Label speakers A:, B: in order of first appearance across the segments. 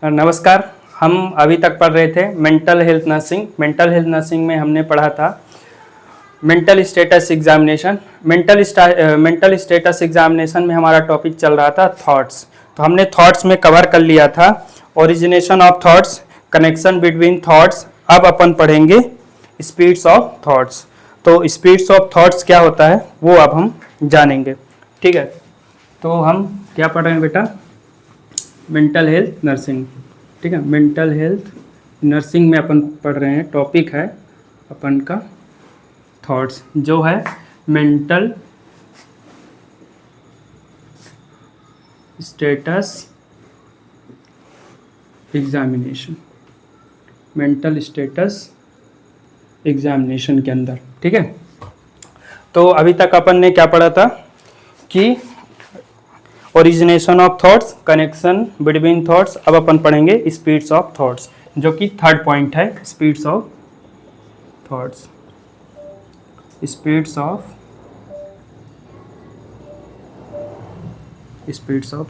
A: नमस्कार। हम अभी तक पढ़ रहे थे mental health nursing. Mental health nursing में हमने पढ़ा था mental status examination. Mental status examination में हमारा टॉपिक चल रहा था थॉट्स। तो हमने थॉट्स में कवर कर लिया था origination of thoughts, connection between thoughts. अब अपन पढ़ेंगे स्पीड्स ऑफ थॉट्स। तो स्पीड्स ऑफ थॉट्स क्या होता है वो अब हम जानेंगे। ठीक है, तो हम क्या पढ़ रहे हैं बेटा? Mental health nursing. ठीक है, मेंटल हेल्थ नर्सिंग में अपन पढ़ रहे हैं। टॉपिक है अपन का थॉट्स, जो है mental status examination. Mental status examination के अंदर। ठीक है, तो अभी तक अपन ने क्या पढ़ा था कि origination of thoughts, connection between thoughts. अब अपन पढ़ेंगे स्पीड्स ऑफ थॉट्स, जो कि थर्ड पॉइंट है। Speeds of thoughts, speeds of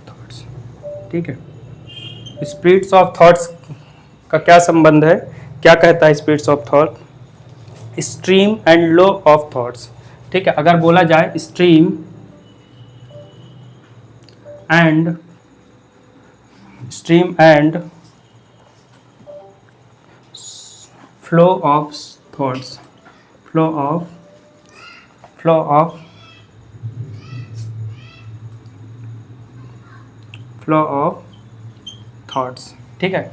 A: thoughts. ठीक है, स्पीड्स ऑफ थॉट्स का क्या संबंध है? क्या कहता है speeds of thought? Stream and low of thoughts. ठीक है, अगर बोला जाए stream and flow of thoughts, flow of thoughts. ठीक है,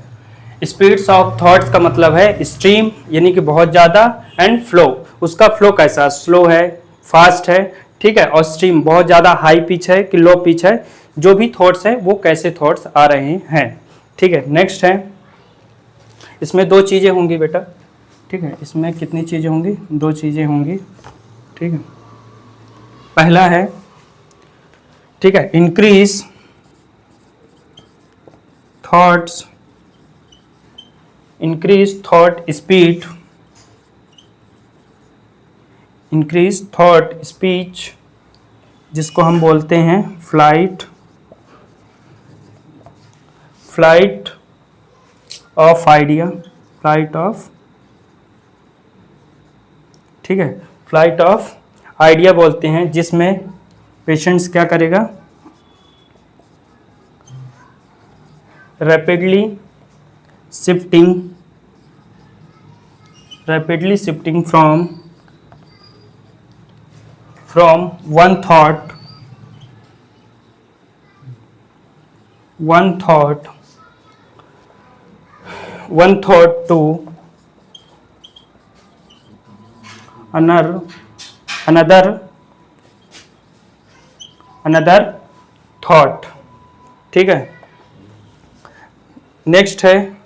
A: स्पीड्स ऑफ थॉट्स का मतलब है स्ट्रीम यानी कि बहुत ज़्यादा, एंड फ्लो, उसका फ्लो कैसा, स्लो है, फास्ट है। ठीक है, और स्ट्रीम बहुत ज़्यादा हाई पिच है कि लो पिच है, जो भी थॉट्स है वो कैसे थॉट्स आ रहे हैं। ठीक है, नेक्स्ट है, इसमें दो चीज़ें होंगी बेटा। ठीक है, इसमें कितनी चीज़ें होंगी? दो चीज़ें होंगी। ठीक है, पहला है, ठीक है, increase thought speed, increase thought speech, जिसको हम बोलते हैं फ्लाइट ऑफ आइडिया, ठीक है, फ्लाइट ऑफ आइडिया बोलते हैं, जिसमें पेशेंट्स क्या करेगा? Rapidly shifting from one thought to another thought। ठीक है, नेक्स्ट है,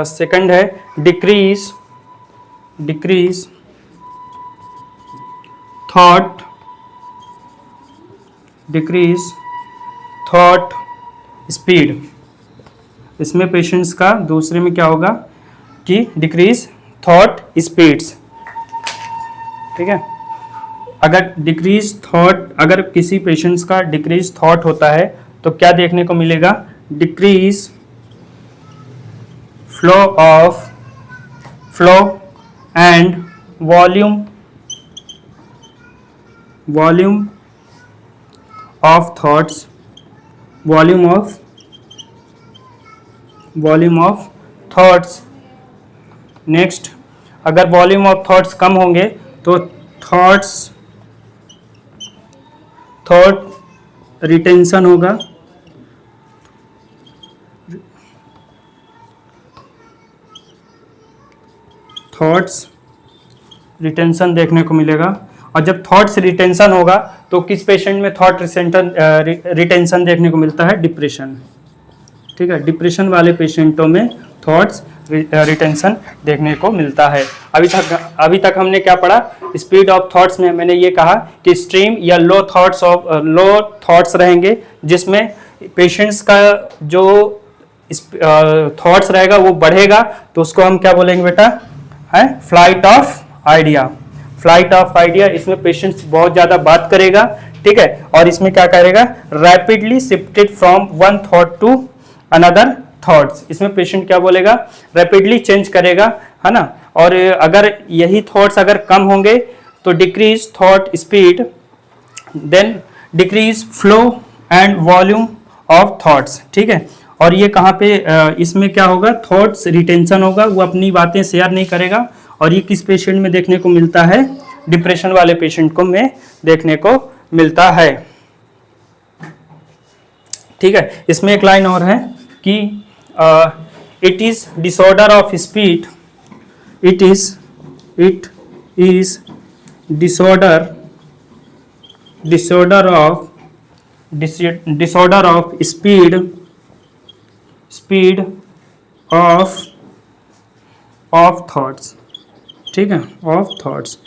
A: सेकंड है डिक्रीज थॉट स्पीड। इसमें पेशेंट्स का दूसरे में क्या होगा कि डिक्रीज थॉट स्पीड्स। ठीक है, अगर किसी पेशेंट्स का डिक्रीज थॉट होता है तो क्या देखने को मिलेगा? Decrease flow and volume of thoughts, volume of thoughts. Next, अगर वॉल्यूम ऑफ थॉट्स कम होंगे तो थॉट रिटेंशन होगा, थॉट्स रिटेंशन देखने को मिलेगा। और जब थॉट्स रिटेंशन होगा तो किस पेशेंट में थॉट रिटेंशन देखने को मिलता है? डिप्रेशन। ठीक है, डिप्रेशन वाले पेशेंटों में थॉट्स रिटेंशन देखने को मिलता है। अभी तक हमने क्या पढ़ा? स्पीड ऑफ थॉट्स में मैंने ये कहा कि स्ट्रीम या लो थॉट्स रहेंगे, जिसमें पेशेंट्स का जो थॉट्स रहेगा वो बढ़ेगा, तो उसको हम क्या बोलेंगे बेटा? है फ्लाइट ऑफ आइडिया। इसमें पेशेंट्स बहुत ज्यादा बात करेगा। ठीक है, और इसमें क्या करेगा? Rapidly shifted from one thought to another thoughts. इसमें पेशेंट क्या बोलेगा, रैपिडली चेंज करेगा, है ना। और अगर यही थॉट्स अगर कम होंगे तो decrease thought speed, then decrease flow and volume of thoughts, ठीक है। और ये कहाँ पे इसमें क्या होगा, थॉट्स रिटेंशन होगा, वो अपनी बातें शेयर नहीं करेगा। और ये किस पेशेंट में देखने को मिलता है, डिप्रेशन वाले पेशेंट को में देखने को मिलता है, ठीक है। इसमें एक लाइन और है कि it is disorder of speed, it is disorder of speed of thoughts, ठीक है, ऑफ थॉट्स,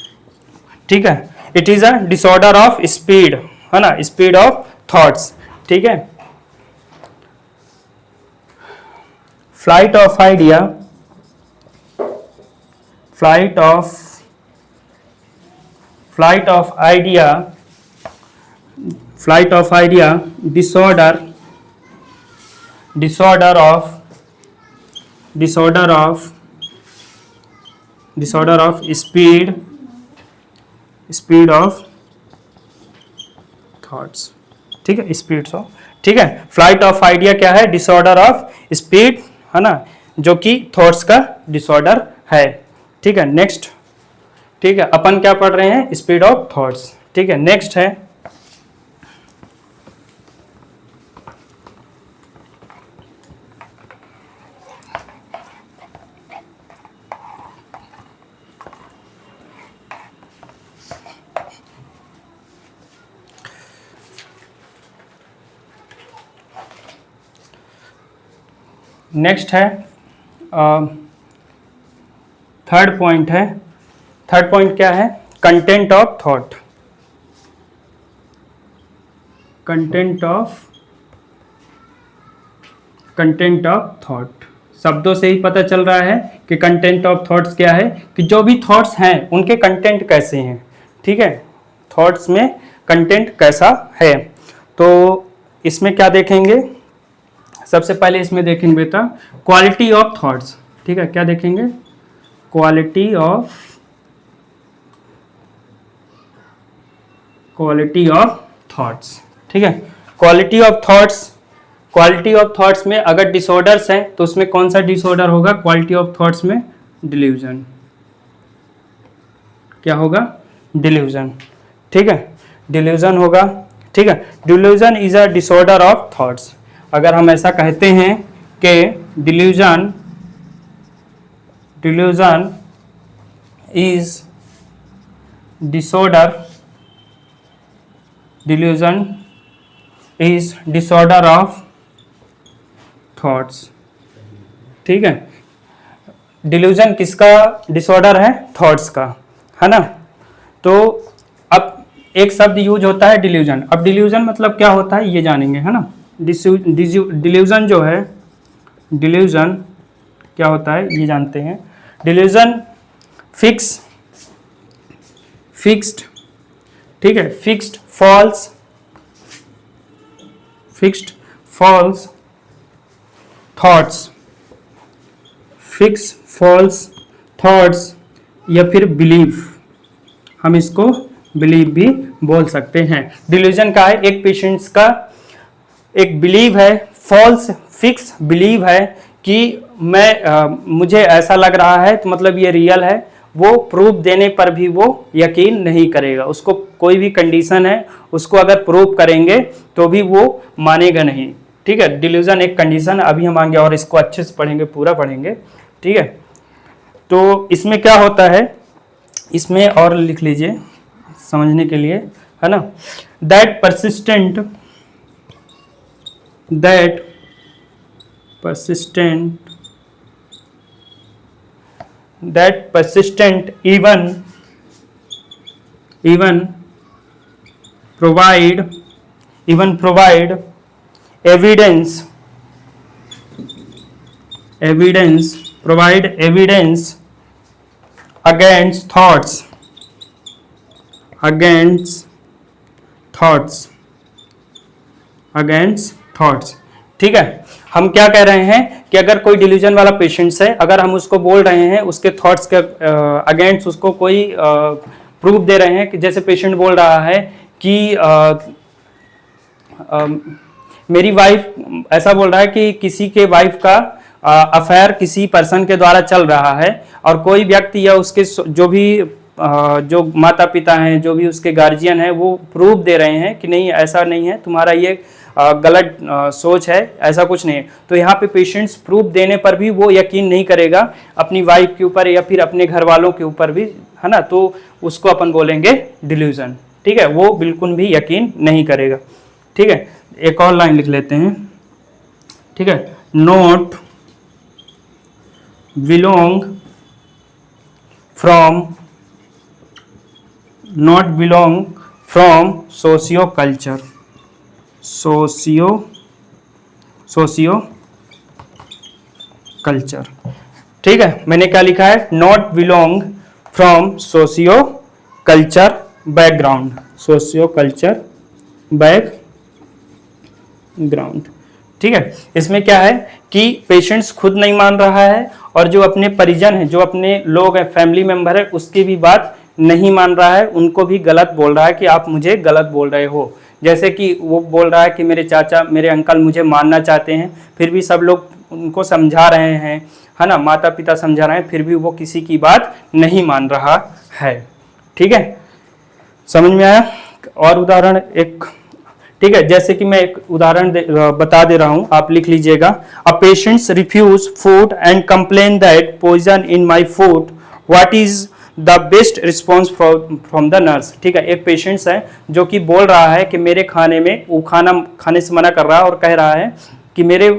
A: ठीक है। It is a disorder of speed, है ना, स्पीड ऑफ थॉट्स, ठीक है। Flight of idea, flight of idea, disorder of speed of thoughts, ठीक है, स्पीड ऑफ, ठीक है। फ्लाइट ऑफ आइडिया क्या है, डिसऑर्डर ऑफ स्पीड, है ना, जो कि थॉट्स का डिसऑर्डर है, ठीक है। नेक्स्ट, ठीक है, अपन क्या पढ़ रहे हैं, स्पीड ऑफ थॉट्स, ठीक है। नेक्स्ट है थर्ड पॉइंट है। थर्ड पॉइंट क्या है, content of thought, content of thought. शब्दों से ही पता चल रहा है कि कंटेंट ऑफ थॉट्स क्या है, कि जो भी थॉट्स हैं उनके कंटेंट कैसे हैं, ठीक है, थॉट्स में कंटेंट कैसा है। तो इसमें क्या देखेंगे, सबसे पहले इसमें देखेंगे बेटा क्वालिटी ऑफ थॉट्स, ठीक है। क्या देखेंगे, क्वालिटी ऑफ थॉट्स, ठीक है। क्वालिटी ऑफ थॉट्स में अगर डिसऑर्डर्स हैं तो उसमें कौन सा डिसऑर्डर होगा, क्वालिटी ऑफ थॉट्स में डिल्यूजन, क्या होगा, डिल्यूजन, ठीक है, डिल्यूजन होगा, ठीक है। Delusion is a disorder of thoughts. अगर हम ऐसा कहते हैं कि delusion is disorder of thoughts, ठीक है। डिल्यूजन किसका डिसऑर्डर है, थॉट्स का, है ना। तो अब एक शब्द यूज होता है डिल्यूजन। अब डिल्यूजन मतलब क्या होता है ये जानेंगे, है ना। डिल्यूजन जो है, डिल्यूजन क्या होता है ये जानते हैं। डिल्यूजन फिक्स्ड, ठीक है, fixed false thoughts, fix false thoughts, या फिर बिलीव, हम इसको बिलीव भी बोल सकते हैं। डिल्यूजन का है, एक पेशेंट्स का एक बिलीव है, फॉल्स फिक्स बिलीव है कि मुझे ऐसा लग रहा है तो मतलब ये रियल है, वो प्रूफ देने पर भी वो यकीन नहीं करेगा। उसको कोई भी कंडीशन है, उसको अगर प्रूफ करेंगे तो भी वो मानेगा नहीं, ठीक है। डिल्यूजन एक कंडीशन, अभी हम आगे और इसको अच्छे से पढ़ेंगे, पूरा पढ़ेंगे, ठीक है। तो इसमें क्या होता है, इसमें और लिख लीजिए समझने के लिए, है ना। That persistent even provide evidence against thoughts, ठीक है। हम क्या कह रहे हैं कि अगर कोई डिल्यूजन वाला पेशेंट्स है, अगर हम उसको बोल रहे हैं उसके थॉट्स के अगेंस्ट उसको कोई प्रूफ दे रहे हैं कि जैसे पेशेंट बोल रहा है कि मेरी वाइफ, ऐसा बोल रहा है कि किसी के वाइफ का अफेयर किसी पर्सन के द्वारा चल रहा है, और कोई व्यक्ति या उसके जो भी जो माता पिता हैं, जो भी उसके गार्जियन हैं, वो प्रूफ दे रहे हैं कि नहीं ऐसा नहीं है, तुम्हारा ये गलत सोच है, ऐसा कुछ नहीं है। तो यहाँ पे पेशेंट्स प्रूफ देने पर भी वो यकीन नहीं करेगा अपनी वाइफ के ऊपर या फिर अपने घर वालों के ऊपर भी, है ना, तो उसको अपन बोलेंगे डिल्यूजन। ठीक है, वो बिल्कुल भी यकीन नहीं करेगा। ठीक है, एक और लाइन लिख लेते हैं। ठीक है, note belong from socio culture, socio culture. ठीक है, मैंने क्या लिखा है, not belong from socio culture background, socio culture background. ठीक है, इसमें क्या है कि पेशेंट्स खुद नहीं मान रहा है, और जो अपने परिजन हैं, जो अपने लोग हैं, फैमिली मेंबर है, उसकी भी बात नहीं मान रहा है, उनको भी गलत बोल रहा है कि आप मुझे गलत बोल रहे हो। जैसे कि वो बोल रहा है कि मेरे चाचा, मेरे अंकल मुझे मानना चाहते हैं, फिर भी सब लोग उनको समझा रहे हैं, है ना, माता पिता समझा रहे हैं, फिर भी वो किसी की बात नहीं मान रहा है। ठीक है, समझ में आया? और उदाहरण एक, ठीक है, जैसे कि मैं एक उदाहरण बता दे रहा हूं, आप लिख लीजिएगा। A patients refuse food and complain that poison in my food, what is the best response from the nurse. ठीक है, एक पेशेंट्स है जो कि बोल रहा है कि मेरे खाने में, वो खाना खाने से मना कर रहा है और कह रहा है कि मेरे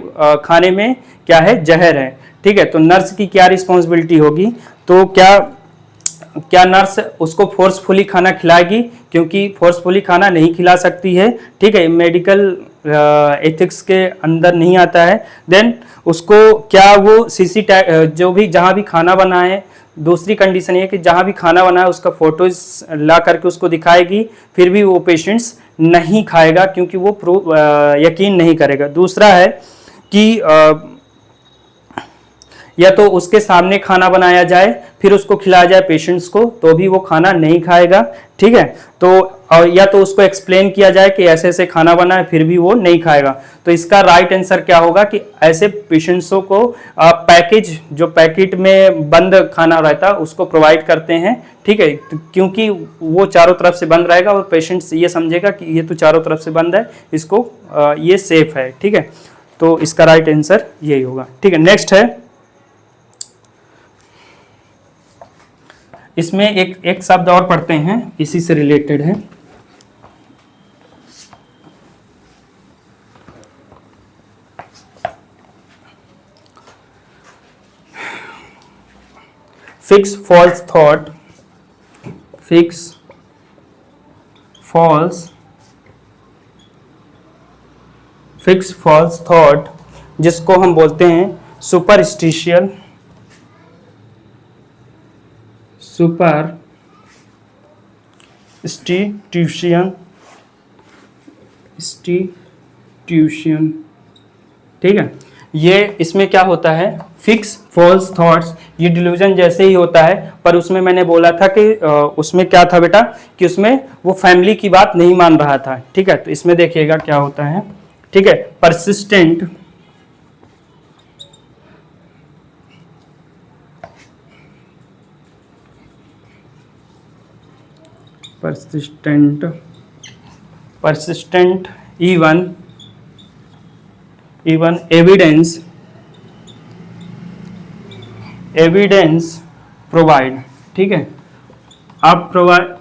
A: खाने में क्या है, जहर है। ठीक है, तो नर्स की क्या रिस्पॉन्सिबिलिटी होगी? तो क्या नर्स उसको फोर्सफुली खाना खिलाएगी? क्योंकि फोर्सफुली खाना नहीं खिला सकती है। ठीक है, मेडिकल एथिक्स के अंदर नहीं आता है। देन उसको क्या वो सीसी जो भी जहाँ भी खाना बना है, दूसरी कंडीशन ये कि जहाँ भी खाना बना है उसका फोटोज ला करके उसको दिखाएगी, फिर भी वो पेशेंट्स नहीं खाएगा क्योंकि वो यकीन नहीं करेगा। दूसरा है कि या तो उसके सामने खाना बनाया जाए फिर उसको खिलाया जाए पेशेंट्स को, तो भी वो खाना नहीं खाएगा। ठीक है, तो और या तो उसको एक्सप्लेन किया जाए कि ऐसे ऐसे खाना बना है, फिर भी वो नहीं खाएगा। तो इसका राइट आंसर क्या होगा कि ऐसे पेशेंट्सों को पैकेज, जो पैकेट में बंद खाना रहता है उसको प्रोवाइड करते हैं। ठीक है, तो क्योंकि वो चारों तरफ से बंद रहेगा और पेशेंट्स ये समझेगा कि ये तो चारों तरफ से बंद है, इसको ये सेफ है। ठीक है, तो इसका राइट आंसर यही होगा। ठीक है, नेक्स्ट है, इसमें एक शब्द और पढ़ते हैं, इसी से रिलेटेड है। Fix false thought, fix false thought, जिसको हम बोलते हैं सुपरस्टिशियन, इंस्टीट्यूशन। ठीक है, ये इसमें क्या होता है, फिक्स फॉल्स थॉट्स, ये डिल्यूजन जैसे ही होता है, पर उसमें मैंने बोला था कि उसमें क्या था बेटा कि उसमें वो फैमिली की बात नहीं मान रहा था। ठीक है, तो इसमें देखिएगा क्या होता है। ठीक है, persistent even evidence प्रोवाइड। ठीक है, आप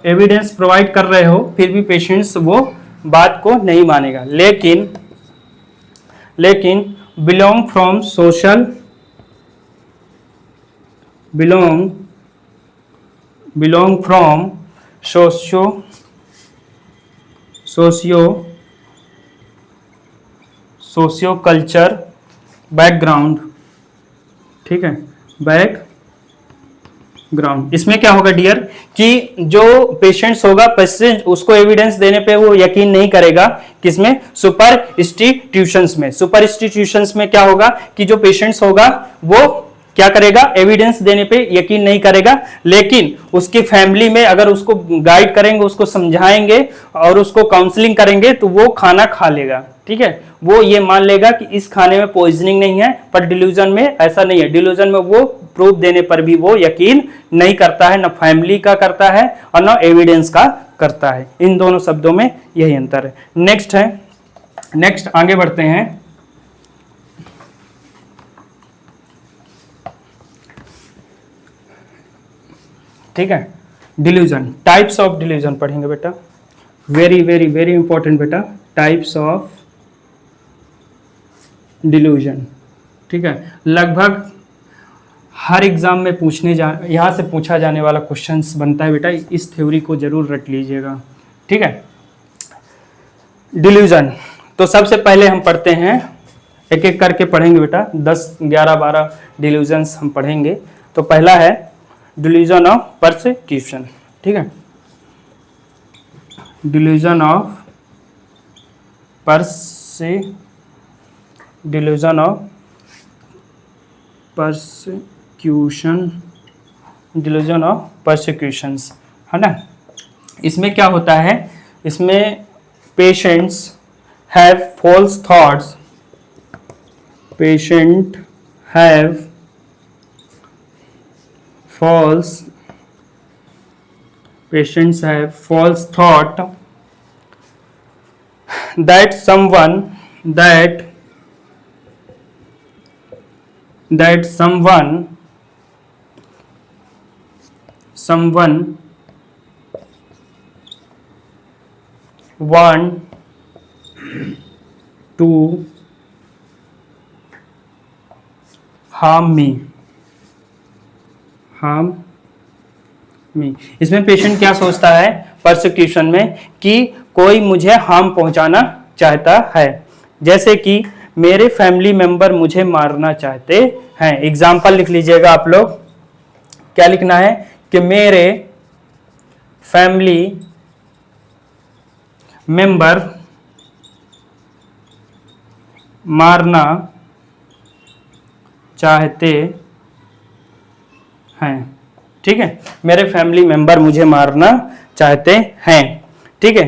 A: एविडेंस प्रोवाइड कर रहे हो, फिर भी पेशेंट्स वो बात को नहीं मानेगा। लेकिन belong from socio culture background. ठीक है, बैकग्राउंड। ग्राउंड। इसमें क्या होगा डियर कि जो पेशेंट्स होगा पेशेंट उसको एविडेंस देने पे वो यकीन नहीं करेगा, किसमें, सुपर इंस्टीट्यूशंस में। सुपर इंस्टीट्यूशंस में क्या होगा कि जो पेशेंट्स होगा वो क्या करेगा, एविडेंस देने पे यकीन नहीं करेगा, लेकिन उसकी फैमिली में अगर उसको गाइड करेंगे, उसको समझाएंगे और उसको काउंसलिंग करेंगे तो वो खाना खा लेगा। ठीक है, वो ये मान लेगा कि इस खाने में पॉइजनिंग नहीं है। पर डिल्यूजन में ऐसा नहीं है, डिल्यूजन में वो प्रूफ देने पर भी वो यकीन नहीं करता है, ना फैमिली का करता है और ना एविडेंस का करता है। इन दोनों शब्दों में यही अंतर है। नेक्स्ट आगे बढ़ते हैं। ठीक है, डिल्यूजन, टाइप्स ऑफ डिल्यूजन पढ़ेंगे बेटा, वेरी वेरी वेरी इंपॉर्टेंट बेटा, टाइप्स ऑफ डिल्यूजन। ठीक है, लगभग हर एग्जाम में यहाँ से पूछा जाने वाला क्वेश्चंस बनता है बेटा, इस थ्योरी को जरूर रट लीजिएगा। ठीक है, डिल्यूजन तो सबसे पहले हम पढ़ते हैं, एक एक करके पढ़ेंगे बेटा, 10 11 12 डिल्यूजन्स हम पढ़ेंगे। तो पहला है डिल्यूजन ऑफ परसिक्यूशन। ठीक है, डिल्यूजन ऑफ परसिक्यूशंस, है ना। इसमें क्या होता है, इसमें patients have false thoughts, patient have false thought that someone want to harm me। इसमें पेशेंट क्या सोचता है परसिक्यूशन में कि कोई मुझे हार्म पहुंचाना चाहता है, जैसे कि मेरे फैमिली मेंबर मुझे मारना चाहते हैं। एग्जाम्पल लिख लीजिएगा आप लोग, क्या लिखना है कि मेरे फैमिली मेंबर मारना चाहते हैं। ठीक है, मेरे फैमिली मेंबर मुझे मारना चाहते हैं। ठीक है,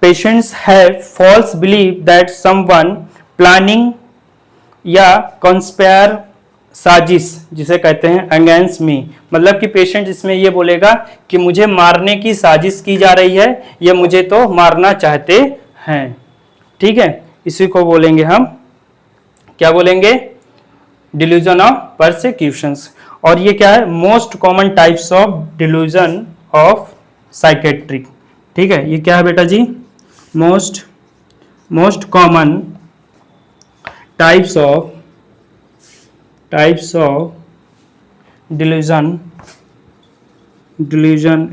A: patients have false believe that someone planning या कंस्पायर, साजिश जिसे कहते हैं, अगेंस्ट मी। मतलब कि पेशेंट इसमें ये बोलेगा कि मुझे मारने की साजिश की जा रही है, या मुझे तो मारना चाहते हैं। ठीक है, इसी को बोलेंगे हम, क्या बोलेंगे, डिल्यूजन ऑफ परसिक्यूशंस। और ये क्या है, most common types of delusion of psychiatric. ठीक है, ये क्या है बेटा जी, most common types of delusion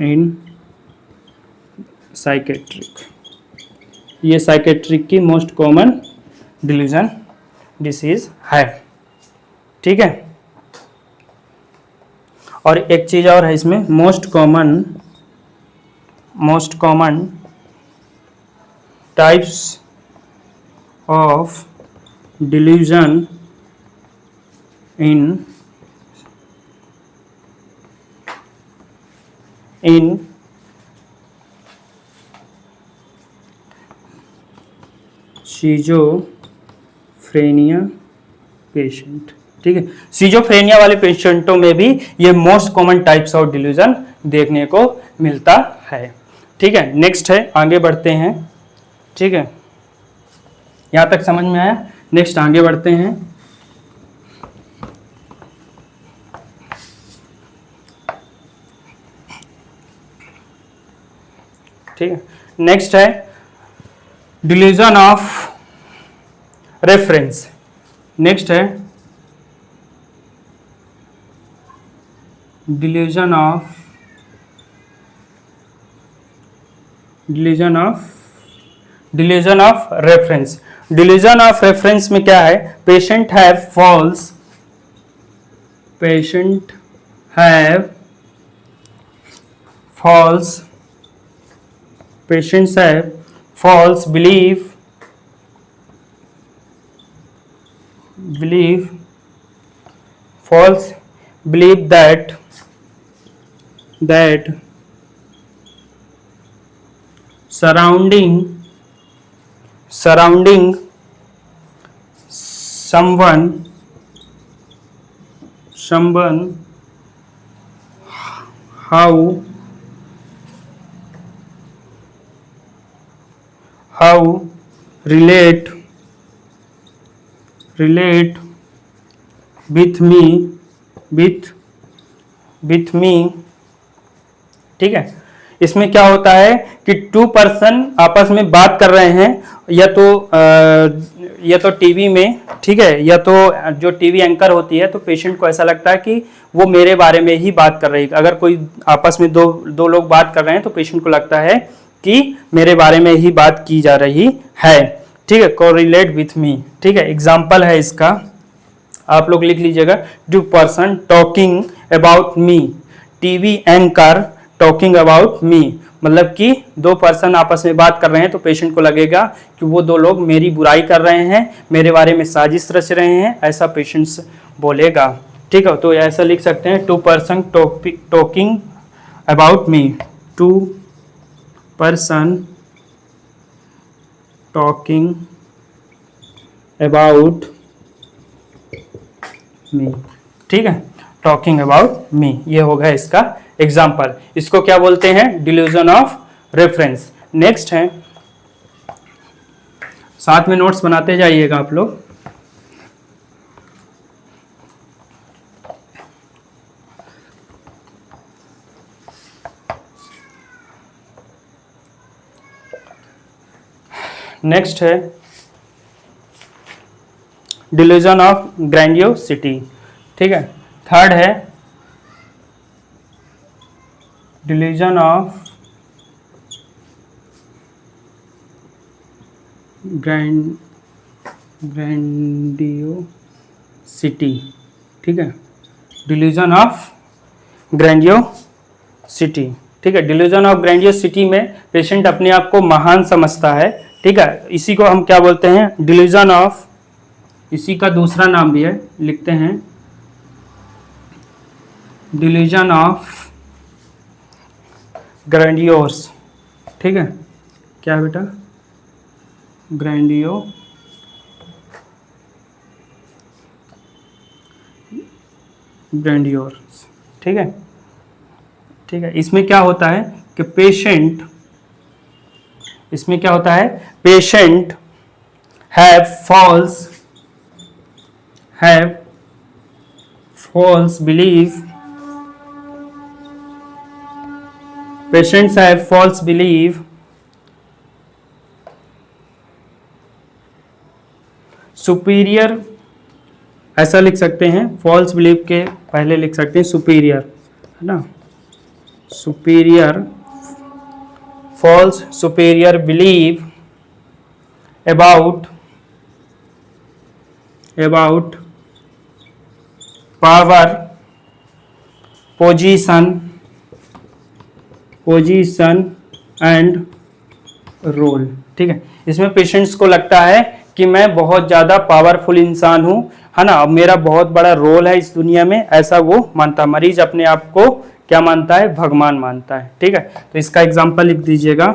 A: in psychiatric. ये साइकेट्रिक की मोस्ट कॉमन डिल्यूजन डिसीज है। ठीक है, और एक चीज और है इसमें, most common types of delusion in schizophrenia patient. ठीक है, सिजोफ्रेनिया वाले पेशेंटों में भी ये most common types of delusion देखने को मिलता है। ठीक है, नेक्स्ट है, आगे बढ़ते हैं। ठीक है, यहां तक समझ में आया। नेक्स्ट आगे बढ़ते हैं। ठीक है, नेक्स्ट है डिल्यूजन ऑफ रेफरेंस। नेक्स्ट है delusion of reference. Delusion of reference में क्या है, patient have false patient have false patients have false false belief that surrounding someone how relate with me, ठीक है। इसमें क्या होता है कि टू पर्सन आपस में बात कर रहे हैं, या तो टीवी में, ठीक है, या तो जो टीवी एंकर होती है, तो पेशेंट को ऐसा लगता है कि वो मेरे बारे में ही बात कर रही है। अगर कोई आपस में दो लोग बात कर रहे हैं तो पेशेंट को लगता है कि मेरे बारे में ही बात की जा रही है, ठीक है। कोरिलेट विथ मी, ठीक है। एग्जाम्पल है इसका, आप लोग लिख लीजिएगा। Two person talking about me, TV anchor talking about me, मतलब कि दो पर्सन आपस में बात कर रहे हैं तो पेशेंट को लगेगा कि वो दो लोग मेरी बुराई कर रहे हैं, मेरे बारे में साजिश रच रहे हैं, ऐसा पेशेंट्स बोलेगा, ठीक है। तो ऐसा लिख सकते हैं, two person talking about me, two person talking about me, ठीक है, टॉकिंग अबाउट मी, ये होगा इसका एग्जाम्पल। इसको क्या बोलते हैं? Delusion of reference. नेक्स्ट है, साथ में नोट्स बनाते जाइएगा आप लोग। नेक्स्ट है डिल्यूजन ऑफ ग्रैंडियोसिटी, ठीक है। थर्ड है डिल्यूजन ऑफ ग्रैंडियोसिटी, ठीक है। डिल्यूजन ऑफ ग्रैंडियोसिटी, ठीक है। डिल्यूजन ऑफ ग्रैंडियोसिटी में पेशेंट अपने आप को महान समझता है, ठीक है। इसी को हम क्या बोलते हैं? डिल्यूजन ऑफ, इसी का दूसरा नाम भी है, लिखते हैं डिल्यूजन ऑफ ग्रैंडियोस, ठीक है। क्या बेटा? ग्रैंडियोस, ठीक है, ठीक है। इसमें क्या होता है कि patient have false belief, patients have false belief superior, ऐसा लिख सकते हैं, false belief के पहले लिख सकते हैं superior, है ना, false superior belief about power, position and role, ठीक है। इसमें पेशेंट्स को लगता है कि मैं बहुत ज़्यादा पावरफुल इंसान हूँ, है ना, अब मेरा बहुत बड़ा रोल है इस दुनिया में, ऐसा वो मानता है। मरीज अपने आप को क्या मानता है? भगवान मानता है, ठीक है। तो इसका एग्जाम्पल लिख दीजिएगा,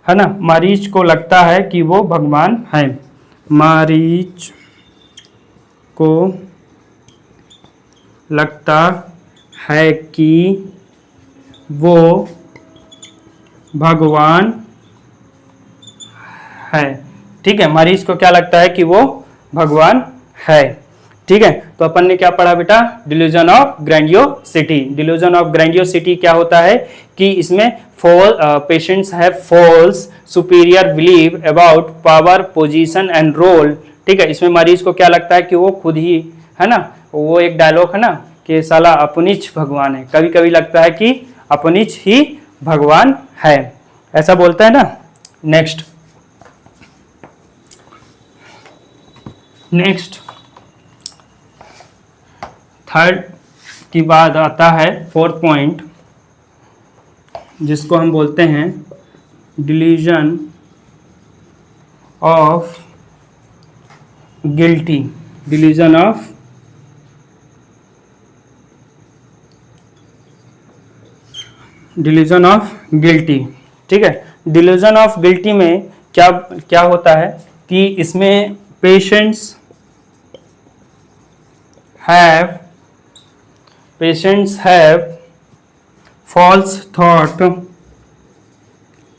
A: है ना। मरीज को लगता है कि वो भगवान है, मरीज को लगता है कि वो भगवान है, ठीक है। मरीज को क्या लगता है कि वो भगवान है, ठीक है। तो अपन ने क्या पढ़ा बेटा? Delusion of grandiosity. Delusion of grandiosity क्या होता है कि इसमें patients have false superior believe about power, position and role, ठीक है। इसमें मरीज को क्या लगता है कि वो खुद ही, है ना, वो एक डायलॉग है ना कि साला अपनिच भगवान है, कभी कभी लगता है कि अपनिच ही भगवान है, ऐसा बोलता है ना। नेक्स्ट थर्ड के बाद आता है फोर्थ पॉइंट, जिसको हम बोलते हैं delusion of guilty. Delusion of guilty. ठीक है, डिलीजन ऑफ गिल्टी में क्या क्या होता है कि इसमें patients have false thought,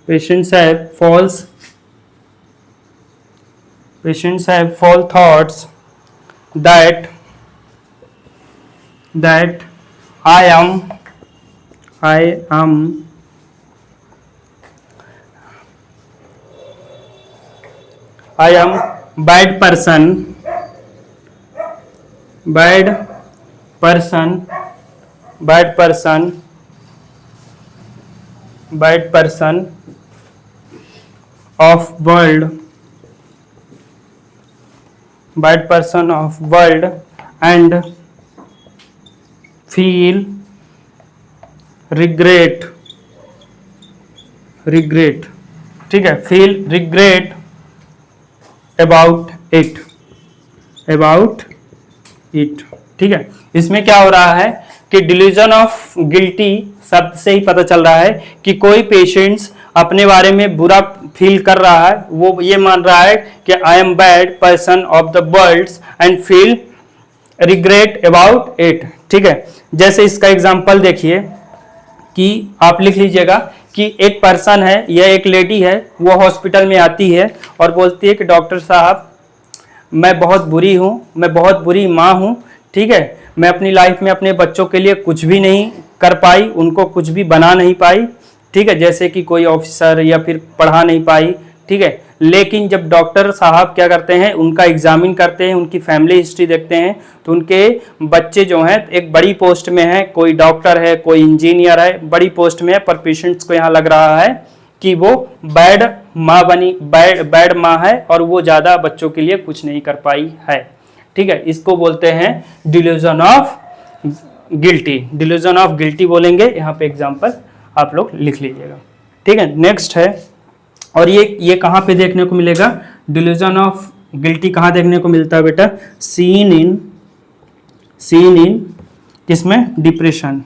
A: patients have false thoughts that I am bad person of world and feel regret। ठीक है, feel regret about it। ठीक है, इसमें क्या हो रहा है कि डिलीजन ऑफ गिल्टी शब्द से ही पता चल रहा है कि कोई पेशेंट्स अपने बारे में बुरा फील कर रहा है, वो ये मान रहा है कि I am bad person of the world and feel regret about it. ठीक है, जैसे इसका एग्जांपल देखिए कि आप लिख लीजिएगा कि एक पर्सन है या एक लेडी है, वो हॉस्पिटल में आती है और बोलती है कि डॉक्टर साहब मैं बहुत बुरी हूँ, मैं बहुत बुरी माँ हूँ। ठीक है, मैं अपनी लाइफ में अपने बच्चों के लिए कुछ भी नहीं कर पाई, उनको कुछ भी बना नहीं पाई। ठीक है, जैसे कि कोई ऑफिसर या फिर पढ़ा नहीं पाई। ठीक है, लेकिन जब डॉक्टर साहब क्या करते हैं, उनका एग्जामिन करते हैं, उनकी फैमिली हिस्ट्री देखते हैं, तो उनके बच्चे जो हैं एक बड़ी पोस्ट में है, कोई डॉक्टर है, कोई इंजीनियर है, बड़ी पोस्ट में है, पर पेशेंट्स को यहाँ लग रहा है कि वो बैड माँ है और वो ज़्यादा बच्चों के लिए कुछ नहीं कर पाई है। ठीक है, इसको बोलते हैं delusion of guilty. Delusion of guilty बोलेंगे, यहाँ पे एग्जाम्पल आप लोग लिख लीजिएगा। ठीक है, नेक्स्ट है, और ये कहाँ पे देखने को मिलेगा, डिल्यूजन ऑफ गिल्टी कहाँ देखने को मिलता है बेटा, सीन इन किसमें, डिप्रेशन।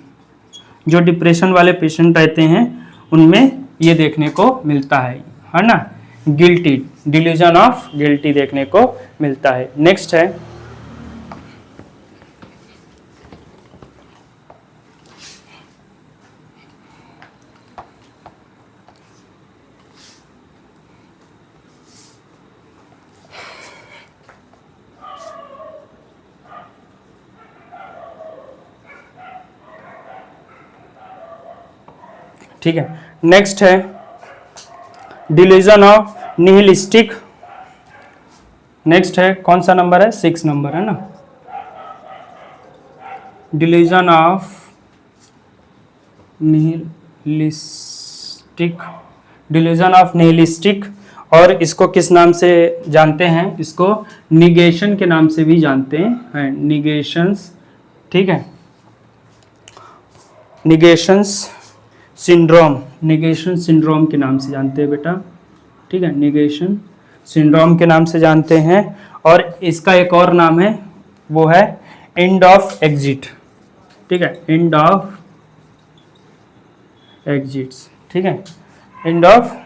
A: जो डिप्रेशन वाले पेशेंट रहते हैं उनमें ये देखने को मिलता है ना, गिल्टी, डिल्यूजन ऑफ गिल्टी देखने को मिलता है। नेक्स्ट है ठीक है, नेक्स्ट है डिल्यूजन ऑफ निहिलिस्टिक। नेक्स्ट है, कौन सा नंबर है, 6 नंबर है ना, डिल्यूजन ऑफ निहिलिस्टिक। और इसको किस नाम से जानते हैं, इसको निगेशन के नाम से भी जानते हैं, निगेशंस। ठीक है, निगेशन सिंड्रोम के नाम से जानते हैं बेटा। ठीक है, निगेशन सिंड्रोम के नाम से जानते हैं। और इसका एक और नाम है, वो है एंड ऑफ एग्जिट। ठीक है, एंड ऑफ एग्जिट्स। ठीक है, एंड ऑफ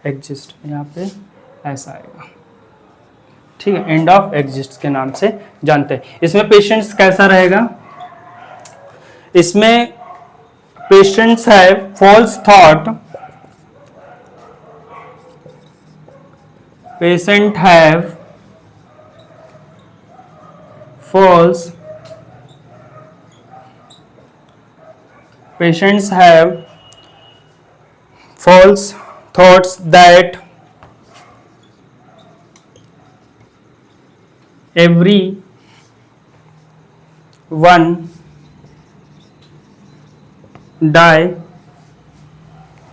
A: एग्जिस्ट, यहाँ पे ऐसा आएगा। ठीक है, एंड ऑफ एग्जिस्ट के नाम से जानते हैं। इसमें पेशेंट्स कैसा रहेगा, इसमें patients have false thought, patient have false, patients have false thoughts that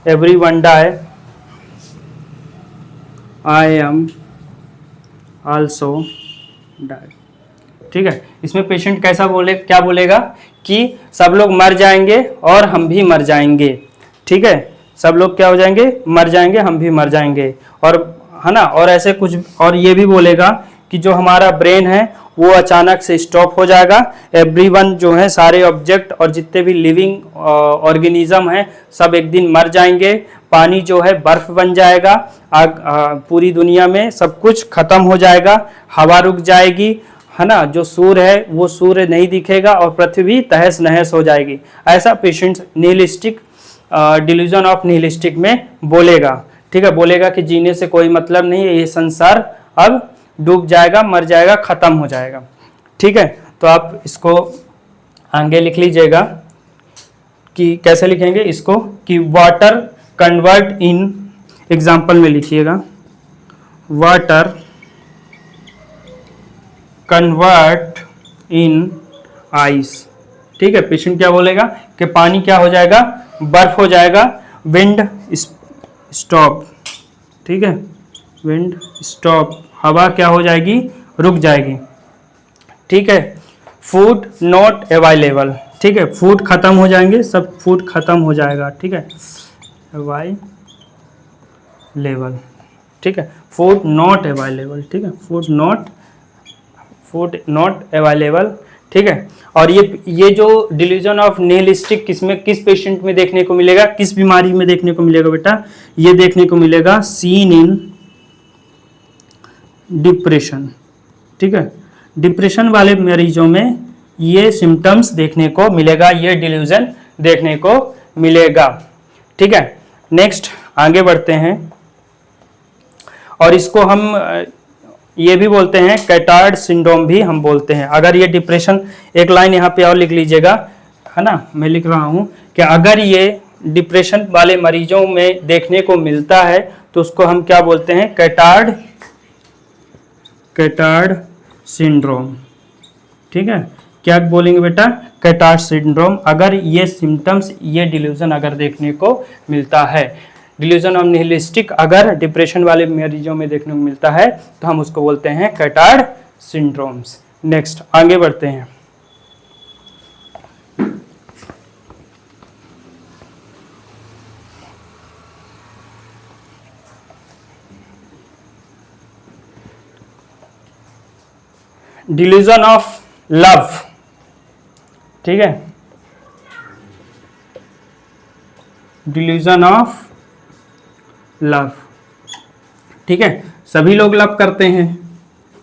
A: everyone die, I am also die। ठीक है, इसमें पेशेंट कैसा क्या बोलेगा कि सब लोग मर जाएंगे और हम भी मर जाएंगे, ठीक है, सब लोग क्या हो जाएंगे, मर जाएंगे, हम भी मर जाएंगे, और है ना, और ऐसे कुछ, और ये भी बोलेगा कि जो हमारा ब्रेन है वो अचानक से स्टॉप हो जाएगा, एवरीवन जो है, सारे ऑब्जेक्ट और जितने भी लिविंग ऑर्गेनिज्म हैं सब एक दिन मर जाएंगे, पानी जो है बर्फ बन जाएगा, पूरी दुनिया में सब कुछ खत्म हो जाएगा, हवा रुक जाएगी, है ना, जो सूर्य है वो सूर्य नहीं दिखेगा और पृथ्वी तहस नहस हो जाएगी। ऐसा patient nihilistic delusion of nihilistic में बोलेगा, ठीक है, बोलेगा कि जीने से कोई मतलब नहीं है, ये संसार अब डूब जाएगा, मर जाएगा, खत्म हो जाएगा, ठीक है। तो आप इसको आगे लिख लीजिएगा कि कैसे लिखेंगे इसको, कि वाटर कन्वर्ट इन, एग्जाम्पल में लिखिएगा, वाटर कन्वर्ट इन आइस, ठीक है। पेशेंट क्या बोलेगा कि पानी क्या हो जाएगा, बर्फ हो जाएगा, विंड स्टॉप, ठीक है, विंड स्टॉप, हवा क्या हो जाएगी, रुक जाएगी, ठीक है। फूड नॉट अवेलेबल, ठीक है, फूड खत्म हो जाएंगे, सब फूड खत्म हो जाएगा, ठीक है, अवेलेबल, ठीक है, फूड नॉट अवेलेबल, ठीक है, फूड नॉट अवेलेबल, ठीक है। और ये जो डिल्यूजन ऑफ निहिलिस्टिक किस पेशेंट में देखने को मिलेगा, किस बीमारी में देखने को मिलेगा बेटा, ये देखने को मिलेगा सीन इन डिप्रेशन, ठीक है, डिप्रेशन वाले मरीजों में ये सिम्टम्स देखने को मिलेगा, ये डिल्यूजन देखने को मिलेगा, ठीक है। नेक्स्ट आगे बढ़ते हैं, और इसको हम ये भी बोलते हैं कैटार्ड सिंड्रोम भी हम बोलते हैं। अगर ये डिप्रेशन, एक लाइन यहाँ पे और लिख लीजिएगा, है ना, मैं लिख रहा हूँ कि अगर ये डिप्रेशन वाले मरीजों में देखने को मिलता है तो उसको हम क्या बोलते हैं, कैटार्ड सिंड्रोम, ठीक है, क्या बोलेंगे बेटा, कैटार्ड सिंड्रोम, अगर ये सिम्टम्स, ये डिल्यूजन अगर देखने को मिलता है, डिल्यूजन ऑफ निहिलिस्टिक अगर डिप्रेशन वाले मरीजों में देखने को मिलता है तो हम उसको बोलते हैं कैटार्ड सिंड्रोम्स। नेक्स्ट आगे बढ़ते हैं, डिल्यूजन ऑफ लव, ठीक है, डिल्यूजन ऑफ लव, ठीक है, सभी लोग लव करते हैं,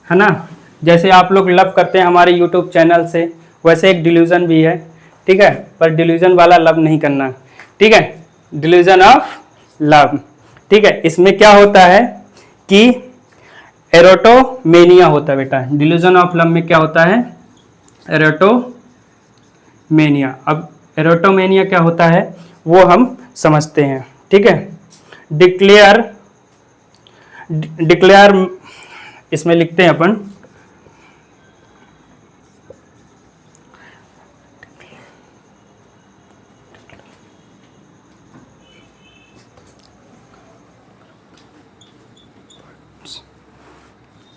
A: है ना, जैसे आप लोग लव करते हैं हमारे यूट्यूब चैनल से, वैसे एक डिल्यूजन भी है, ठीक है, पर डिल्यूजन वाला लव नहीं करना, ठीक है, डिल्यूजन ऑफ लव, ठीक है। इसमें क्या होता है कि एरोटोमेनिया होता है बेटा, डिल्यूजन ऑफ लव में क्या होता है, एरोटोमेनिया। अब एरोटोमेनिया क्या होता है वो हम समझते हैं, ठीक है। डिक्लेयर इसमें लिखते हैं अपन,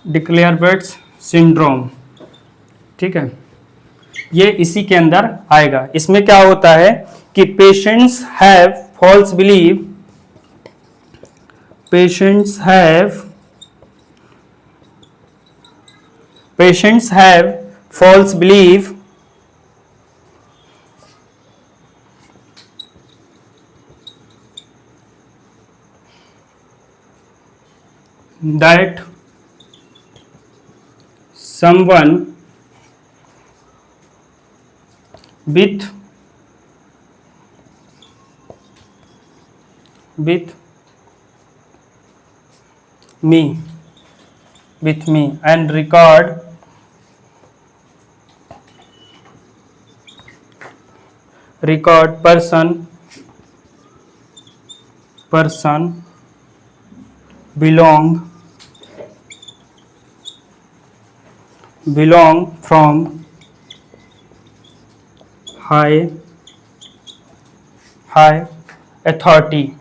A: डिक्लेयर बर्ड्स सिंड्रोम, ठीक है, ये इसी के अंदर आएगा। इसमें क्या होता है कि patients have false believe, patients have false belief that someone with me and record person belong from high authority,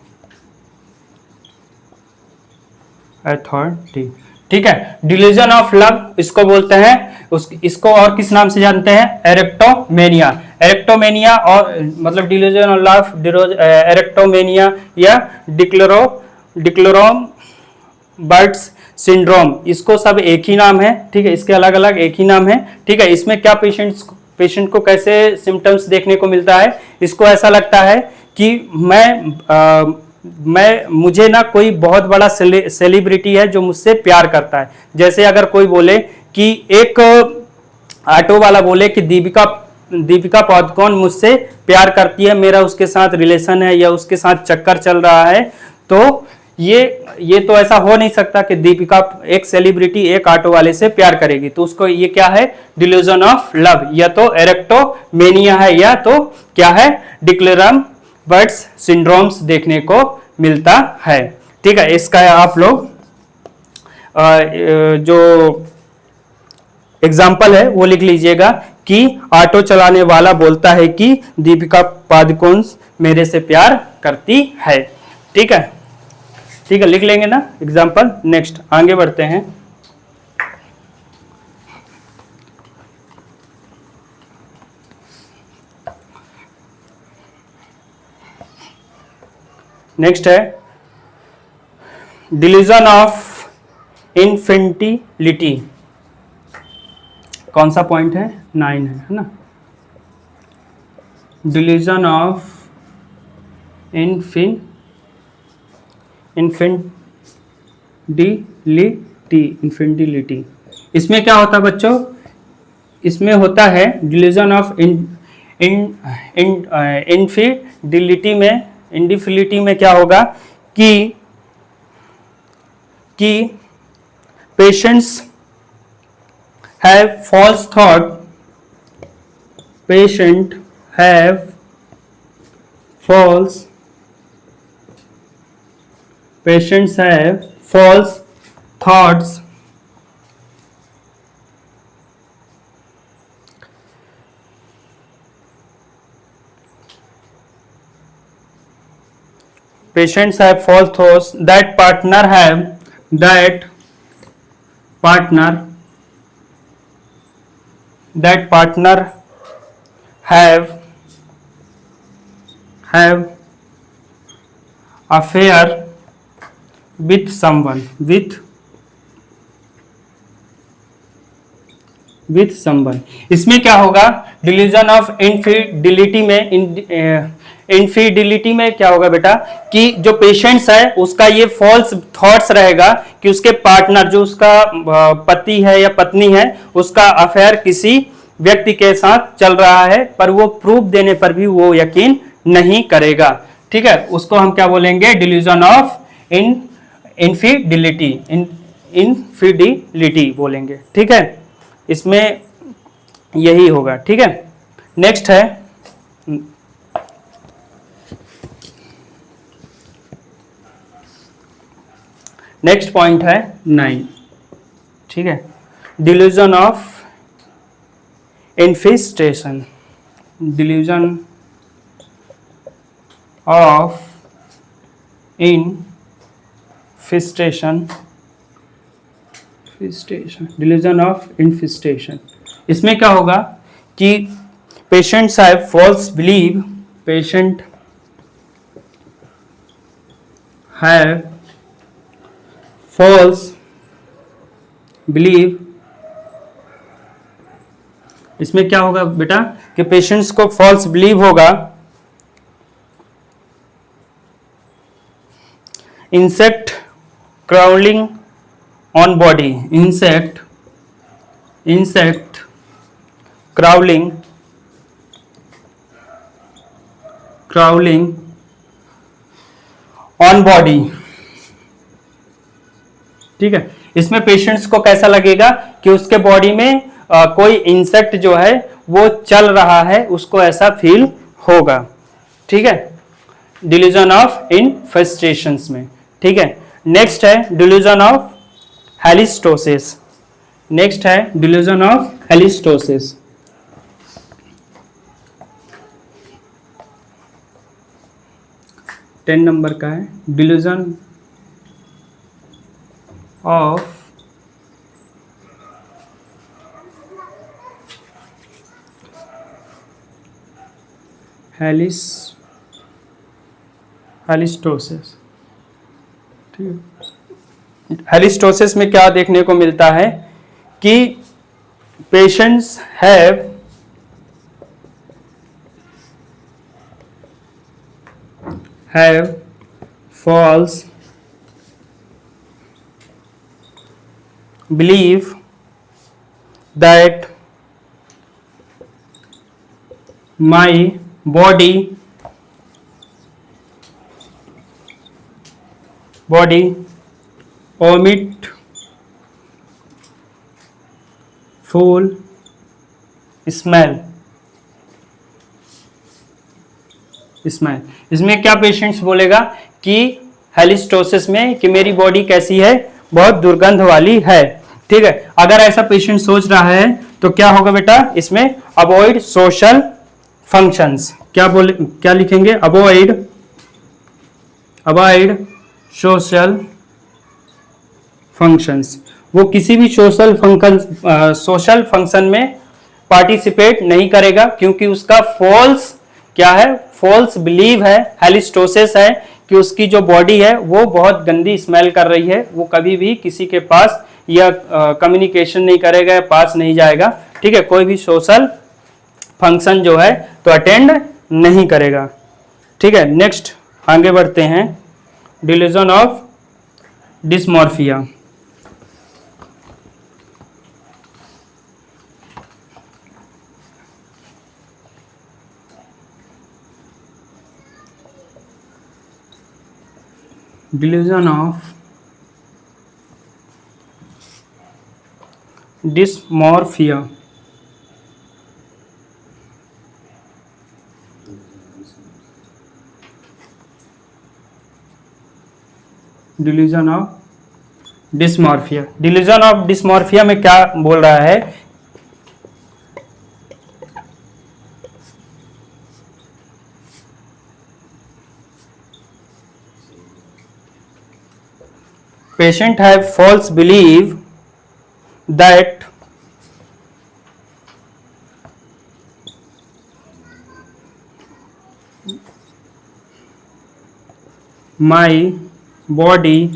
A: ठीक है। डिल्यूजन ऑफ लव इसको बोलते हैं उस इसको और किस नाम से जानते हैं? एरेक्टोमेनिया। एरेक्टोमेनिया और मतलब डिल्यूजन ऑफ एरेक्टोमेनिया या डिक्लोरोम बर्ड्स सिंड्रोम, इसको सब एक ही नाम है, ठीक है, इसके अलग अलग एक ही नाम है, ठीक है। इसमें क्या पेशेंट को कैसे सिम्टम्स देखने को मिलता है? इसको ऐसा लगता है कि मुझे ना कोई बहुत बड़ा सेलिब्रिटी है जो मुझसे प्यार करता है। जैसे अगर कोई बोले कि एक ऑटो वाला बोले कि दीपिका पादुकोण मुझसे प्यार करती है, मेरा उसके साथ रिलेशन है या उसके साथ चक्कर चल रहा है, तो ये तो ऐसा हो नहीं सकता कि दीपिका एक सेलिब्रिटी एक ऑटो वाले से प्यार करेगी, तो उसको ये क्या है? डिल्यूजन ऑफ लव, या तो एरेक्टोमेनिया है या तो क्या है? डिक्लेरम बर्ड्स सिंड्रोम्स देखने को मिलता है, ठीक है। इसका आप लोग जो एग्जाम्पल है वो लिख लीजिएगा कि ऑटो चलाने वाला बोलता है कि दीपिका पादुकोण मेरे से प्यार करती है, ठीक है, ठीक है, लिख लेंगे ना एग्जाम्पल। नेक्स्ट आगे बढ़ते हैं। नेक्स्ट है डिल्यूजन ऑफ इन्फेंटिलिटी। कौन सा पॉइंट है? 9 है ना। Delusion of infidelity. इसमें क्या होता है बच्चों? इसमें होता है डिल्यूजन ऑफ इंफिडिलिटी में क्या होगा कि patients have false thought, patient have false thoughts patients have false thoughts that partner have affair with someone इसमें क्या होगा? डिल्यूजन ऑफ इनफिडिलिटी में क्या होगा बेटा कि जो पेशेंट्स है उसका ये फॉल्स थॉट्स रहेगा कि उसके पार्टनर, जो उसका पति है या पत्नी है, उसका अफेयर किसी व्यक्ति के साथ चल रहा है, पर वो प्रूफ देने पर भी वो यकीन नहीं करेगा, ठीक है। उसको हम क्या बोलेंगे? डिल्यूजन ऑफ इनफिडिलिटी बोलेंगे, ठीक है। इसमें यही होगा, ठीक है। नेक्स्ट है नेक्स्ट पॉइंट है 9, ठीक है। Delusion of infestation. Delusion of delusion of infestation. इसमें क्या होगा कि patients have false believe, patient have false believe. इसमें क्या होगा बेटा कि पेशेंट्स को फॉल्स बिलीव होगा insect crawling on body, insect crawling on body, ठीक है। इसमें पेशेंट्स को कैसा लगेगा कि उसके बॉडी में कोई इंसेक्ट जो है वो चल रहा है, उसको ऐसा फील होगा, ठीक है, डिल्यूजन ऑफ इन्फेस्टेशंस में, ठीक है। नेक्स्ट है डिल्यूजन ऑफ हेलिस्टोसिस। नेक्स्ट है डिल्यूजन ऑफ हेलिस्टोसिस। टेन नंबर का है डिल्यूजन ऑफ हेलिस्टोसिस। हेलिस्टोसिस में क्या देखने को मिलता है कि patients have false belief that my body omit full smell। इसमें क्या पेशेंट्स बोलेगा कि हेलिस्टोसिस में कि मेरी बॉडी कैसी है, बहुत दुर्गंध वाली है। ठीक है, अगर ऐसा पेशेंट सोच रहा है तो क्या होगा बेटा, इसमें अवॉइड सोशल फंक्शंस। क्या लिखेंगे, अवॉइड सोशल फंक्शंस। वो किसी भी सोशल फंक्शन में पार्टिसिपेट नहीं करेगा, क्योंकि उसका फॉल्स बिलीव है, हेलिस्टोसिस है कि उसकी जो बॉडी है वो बहुत गंदी स्मेल कर रही है। वो कभी भी किसी के पास या कम्युनिकेशन नहीं करेगा या पास नहीं जाएगा। ठीक है, कोई भी सोशल फंक्शन जो है तो अटेंड नहीं करेगा। ठीक है, नेक्स्ट आगे बढ़ते हैं, delusion of dysmorphia. Delusion of dysmorphia. Delusion of dysmorphia. Delusion of dysmorphia में क्या बोल रहा है, patient have false belief that my body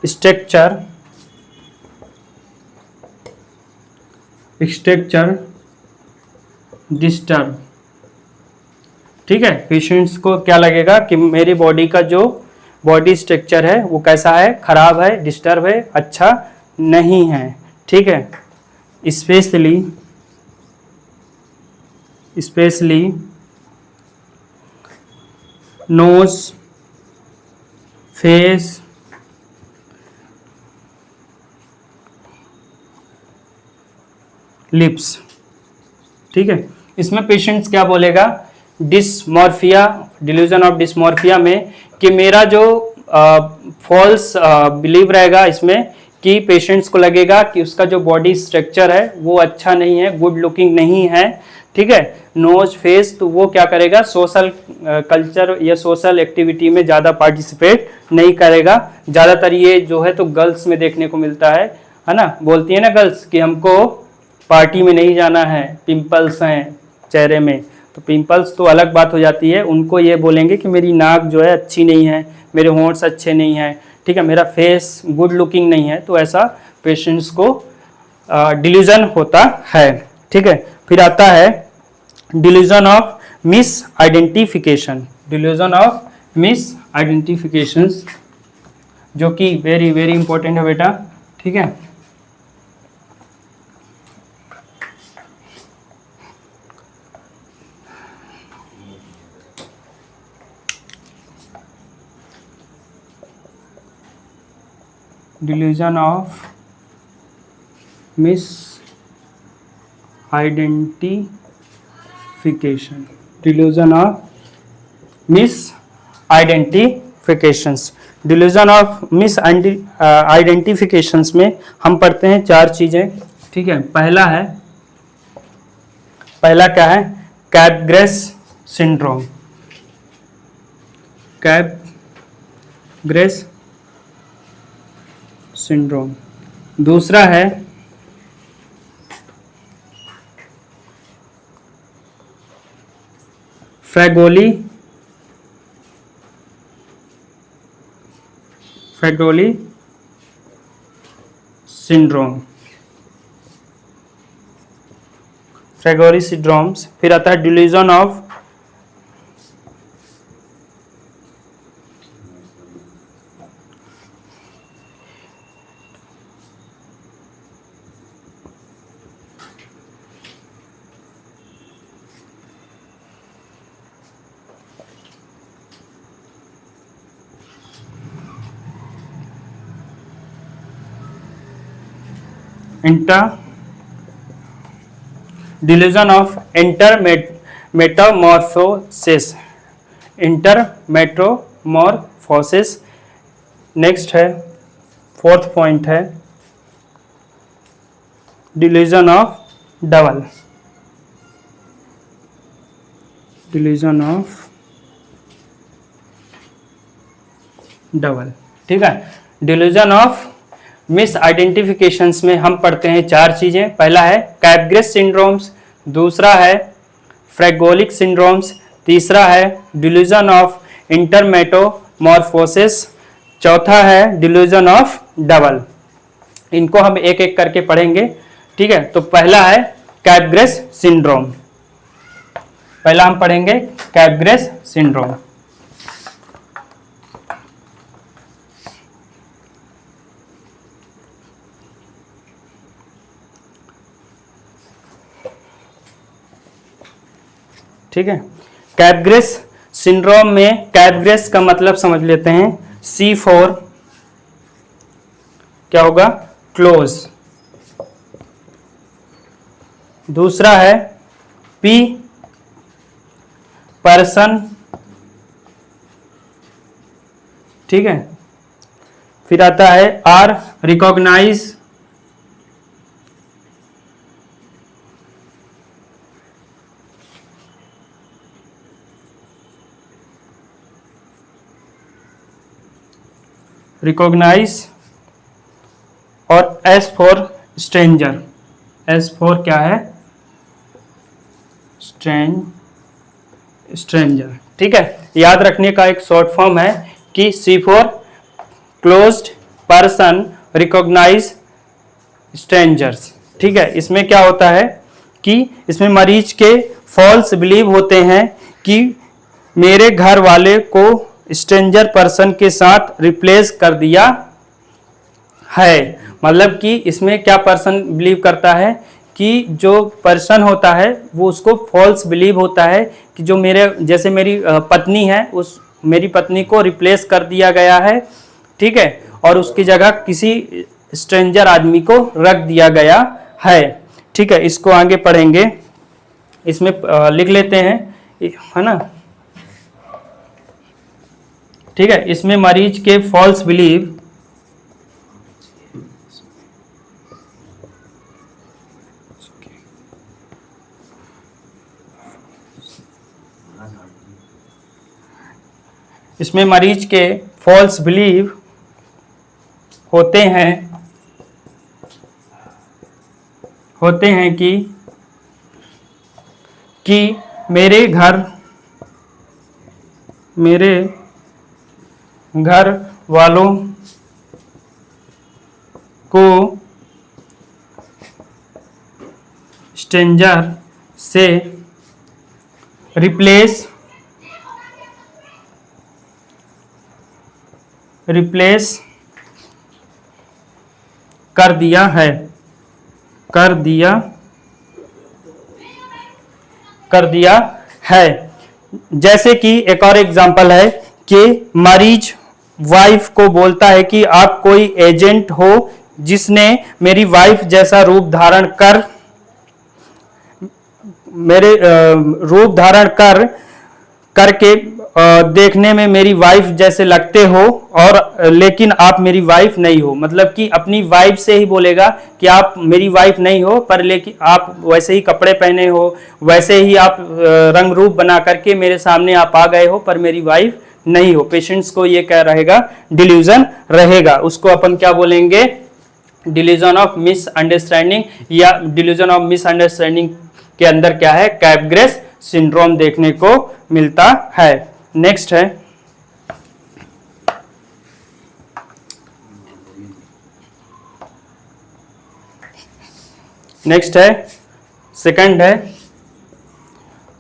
A: structure disturb. ठीक है, पेशेंट्स को क्या लगेगा कि मेरी बॉडी का जो बॉडी स्ट्रक्चर है वो कैसा है, खराब है, डिस्टर्ब है, अच्छा नहीं है। ठीक है, स्पेशली नोज, फेस, लिप्स। ठीक है, इसमें पेशेंट्स क्या बोलेगा, डिस्मॉर्फिया, डिल्यूजन ऑफ डिस्मॉर्फिया में कि मेरा जो फॉल्स बिलीव रहेगा इसमें कि पेशेंट्स को लगेगा कि उसका जो बॉडी स्ट्रक्चर है वो अच्छा नहीं है, गुड लुकिंग नहीं है। ठीक है, नोज, फेस, तो वो क्या करेगा, सोशल कल्चर या सोशल एक्टिविटी में ज़्यादा पार्टिसिपेट नहीं करेगा। ज़्यादातर ये जो है तो गर्ल्स में देखने को मिलता है ना, बोलती है ना गर्ल्स कि हमको पार्टी में नहीं जाना है, पिंपल्स हैं चेहरे में। तो पिंपल्स तो अलग बात हो जाती है, उनको ये बोलेंगे कि मेरी नाक जो है अच्छी नहीं है, मेरे होंठ अच्छे नहीं हैं, ठीक है, मेरा फेस गुड लुकिंग नहीं है। तो ऐसा पेशेंट्स को डिल्यूजन होता है। ठीक है, फिर आता है delusion of miss identification. Delusion of miss identification जो कि वेरी वेरी इंपॉर्टेंट है बेटा। ठीक है, delusion of miss identification. Delusion of miss identifications. Delusion of miss identifications में हम पढ़ते हैं 4 चीजें। ठीक है, पहला क्या है, कैपग्रेस सिंड्रोम। कैपग्रेस सिंड्रोम। दूसरा है फ्रेगोली सिंड्रोम, फ्रेगोली सिंड्रोम्स। फिर आता है delusion of delusion of intermetamorphosis, intermetamorphosis. Next है, फोर्थ पॉइंट है delusion of double, delusion of double. ठीक है, डिल्यूजन ऑफ मिस आइडेंटिफिकेशंस में हम पढ़ते हैं चार चीजें। पहला है कैपग्रेस सिंड्रोम्स, दूसरा है फ्रेगोलिक सिंड्रोम्स, तीसरा है डिल्यूजन ऑफ इंटरमेटामॉर्फोसिस, चौथा है डिल्यूजन ऑफ डबल। इनको हम एक एक करके पढ़ेंगे। ठीक है, तो पहला है कैपग्रेस सिंड्रोम। पहला हम पढ़ेंगे कैपग्रेस सिंड्रोम। ठीक है, कैपग्रेस सिंड्रोम में कैपग्रेस का मतलब समझ लेते हैं। C4 क्या होगा? क्लोज। दूसरा है P पर्सन। ठीक है, फिर आता है R रिकॉग्नाइज। रिकॉग्नाइज। और S for stranger. S for क्या है? स्ट्रेंजर। ठीक है, याद रखने का एक शॉर्ट फॉर्म है कि C4 closed, person, recognise, strangers. ठीक है, इसमें क्या होता है कि इसमें मरीज के फॉल्स बिलीव होते हैं कि मेरे घर वाले को स्ट्रेंजर पर्सन के साथ रिप्लेस कर दिया है। मतलब कि इसमें क्या पर्सन बिलीव करता है कि जो पर्सन होता है वो उसको फॉल्स बिलीव होता है कि जो जैसे मेरी पत्नी है, उस मेरी पत्नी को रिप्लेस कर दिया गया है। ठीक है, और उसकी जगह किसी स्ट्रेंजर आदमी को रख दिया गया है। ठीक है, इसको आगे पढ़ेंगे। इसमें लिख लेते हैं, है ना। ठीक है, इसमें मरीज के फॉल्स बिलीव होते हैं कि मेरे घर वालों को स्ट्रेंजर से रिप्लेस कर दिया है। जैसे कि एक और एग्जांपल है कि मरीज वाइफ को बोलता है कि आप कोई एजेंट हो जिसने मेरी वाइफ जैसा रूप धारण करके देखने में मेरी वाइफ जैसे लगते हो, और लेकिन आप मेरी वाइफ नहीं हो। मतलब कि अपनी वाइफ से ही बोलेगा कि आप मेरी वाइफ नहीं हो, पर लेकिन आप वैसे ही कपड़े पहने हो, वैसे ही आप रंग रूप बना करके मेरे सामने आप आ गए हो, पर मेरी वाइफ नहीं हो। पेशेंट्स को ये क्या रहेगा? डिल्यूजन रहेगा। उसको अपन क्या बोलेंगे? डिल्यूजन ऑफ मिसअंडरस्टैंडिंग, या डिल्यूजन ऑफ मिसअंडरस्टैंडिंग के अंदर क्या है? कैपग्रेस सिंड्रोम देखने को मिलता है। नेक्स्ट है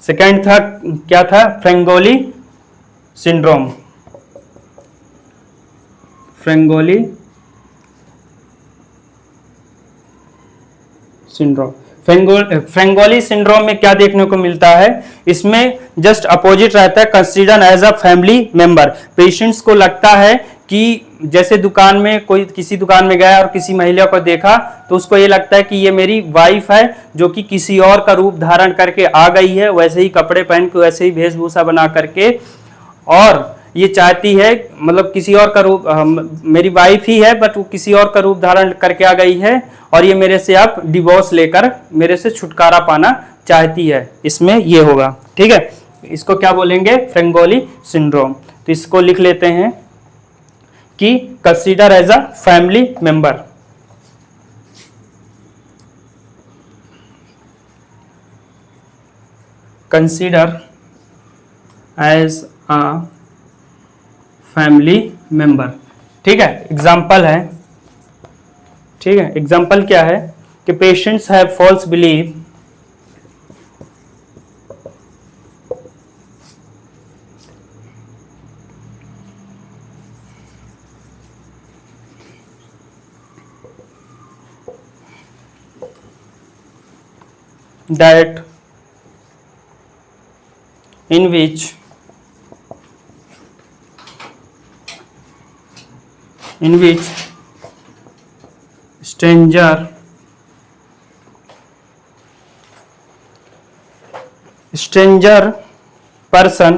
A: सेकंड था, क्या था, फ्रेंगोली सिंड्रोम। फ्रेंगोली सिंड्रोम में क्या देखने को मिलता है, इसमें जस्ट अपोजिट रहता है, consider as a family member. Patients को लगता है कि जैसे दुकान में कोई किसी दुकान में गया और किसी महिला को देखा तो उसको ये लगता है कि ये मेरी वाइफ है, जो कि किसी और का रूप धारण करके आ गई है, वैसे ही कपड़े पहन के, वैसे ही वेशभूषा बना करके, और ये चाहती है, मतलब किसी और का रूप, मेरी वाइफ ही है बट वो किसी और का रूप धारण करके आ गई है और ये मेरे से अब डिवोर्स लेकर मेरे से छुटकारा पाना चाहती है। इसमें ये होगा, ठीक है। इसको क्या बोलेंगे, फ्रेंगोली सिंड्रोम। तो इसको लिख लेते हैं कि consider as a family member. Consider as a family member, ठीक है। एग्जाम्पल है, ठीक है, एग्जाम्पल क्या है कि patients have false believe that in which stranger person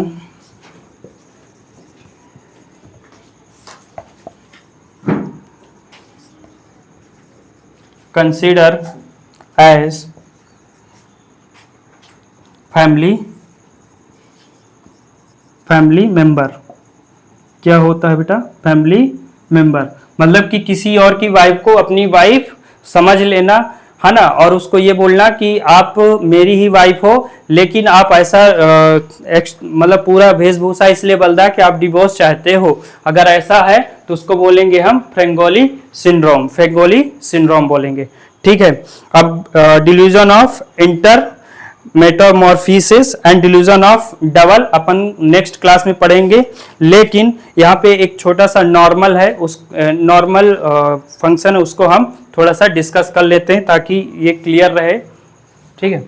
A: consider as family member. क्या होता है बेटा, फैमिली मेंबर, मतलब कि किसी और की वाइफ को अपनी वाइफ समझ लेना, है ना, और उसको ये बोलना कि आप मेरी ही वाइफ हो, लेकिन आप ऐसा मतलब पूरा वेशभूषा इसलिए बदला कि आप डिवोर्स चाहते हो। अगर ऐसा है तो उसको बोलेंगे हम फ्रेंगोली सिंड्रोम बोलेंगे, ठीक है। अब delusion of inter metamorphosis and delusion of double upon next class में पढ़ेंगे, लेकिन यहाँ पे एक छोटा सा नॉर्मल है, उस नॉर्मल फंक्शन है, उसको हम थोड़ा सा डिस्कस कर लेते हैं ताकि ये क्लियर रहे, ठीक है।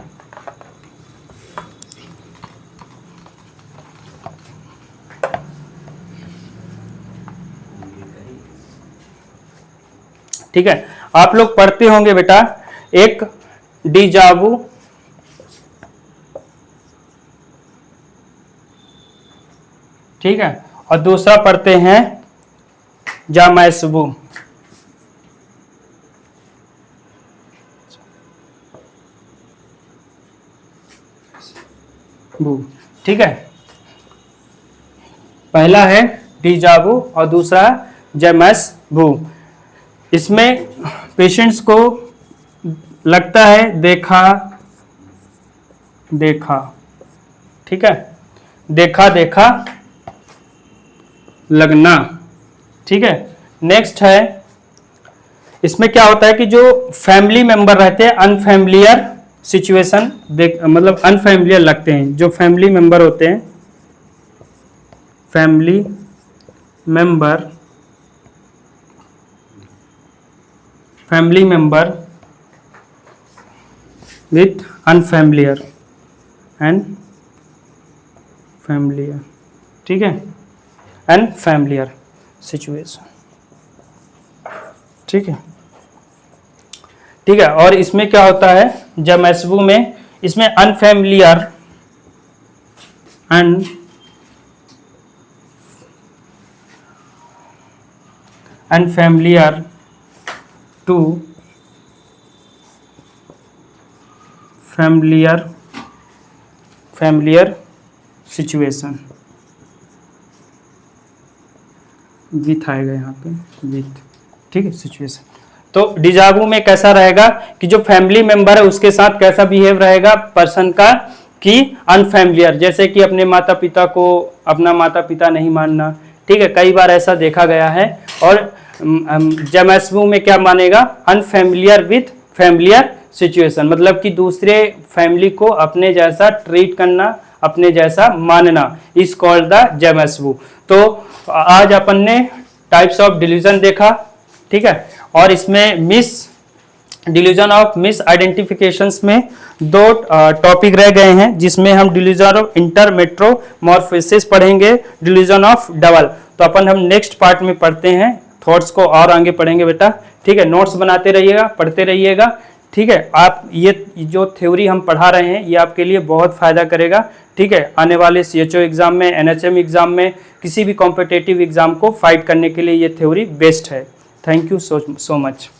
A: ठीक है, आप लोग पढ़ते होंगे बेटा, एक डीजावू, ठीक है, और दूसरा पढ़ते हैं जामैसबू, ठीक है। पहला है डीजावू और दूसरा जामैसबू। इसमें पेशेंट्स को लगता है देखा, ठीक है, देखा लगना, ठीक है। नेक्स्ट है, इसमें क्या होता है कि जो फैमिली मेंबर रहते हैं अनफैमिलियर सिचुएशन मतलब अनफैमिलियर लगते हैं। जो फैमिली मेंबर होते हैं, फैमिली मेंबर विथ अनफैमिलियर ठीक है, अनफैमिलियर सिचुएशन, ठीक है, ठीक है। और इसमें क्या होता है, जामैसबू में, इसमें unfamiliar to familiar situation, with आएगा यहाँ पे, विथ, ठीक है, सिचुएशन। तो डिजावू में कैसा रहेगा कि जो फैमिली मेंबर है उसके साथ कैसा बिहेव रहेगा पर्सन का, कि अनफैमिलियर, जैसे कि अपने माता पिता को अपना माता पिता नहीं मानना, ठीक है, कई बार ऐसा देखा गया है। और जेमएसयू में क्या मानेगा, अनफैमिलियर विथ फैमिलियर सिचुएशन, मतलब कि दूसरे फैमिली को अपने जैसा ट्रीट करना, अपने जैसा मानना, इज कॉल्ड द जेमएसयू। तो आज अपन ने टाइप्स ऑफ डिलीजन देखा, ठीक है, और इसमें miss delusion of miss identifications में दो टॉपिक रह गए हैं, जिसमें हम डिलीजन ऑफ इंटरमेट्रोमॉर्फोसिस पढ़ेंगे, डिलीजन ऑफ डबल। तो अपन हम नेक्स्ट पार्ट में पढ़ते हैं, थॉट्स को और आगे पढ़ेंगे बेटा, ठीक है। नोट्स बनाते रहिएगा, पढ़ते रहिएगा, ठीक है। आप ये जो थ्योरी हम पढ़ा रहे हैं ये आपके लिए बहुत फायदा करेगा, ठीक है। आने वाले CHO एग्जाम में, NHM एग्जाम में, किसी भी कॉम्पिटिटिव एग्जाम को फाइट करने के लिए ये थ्योरी बेस्ट है। Thank you so much.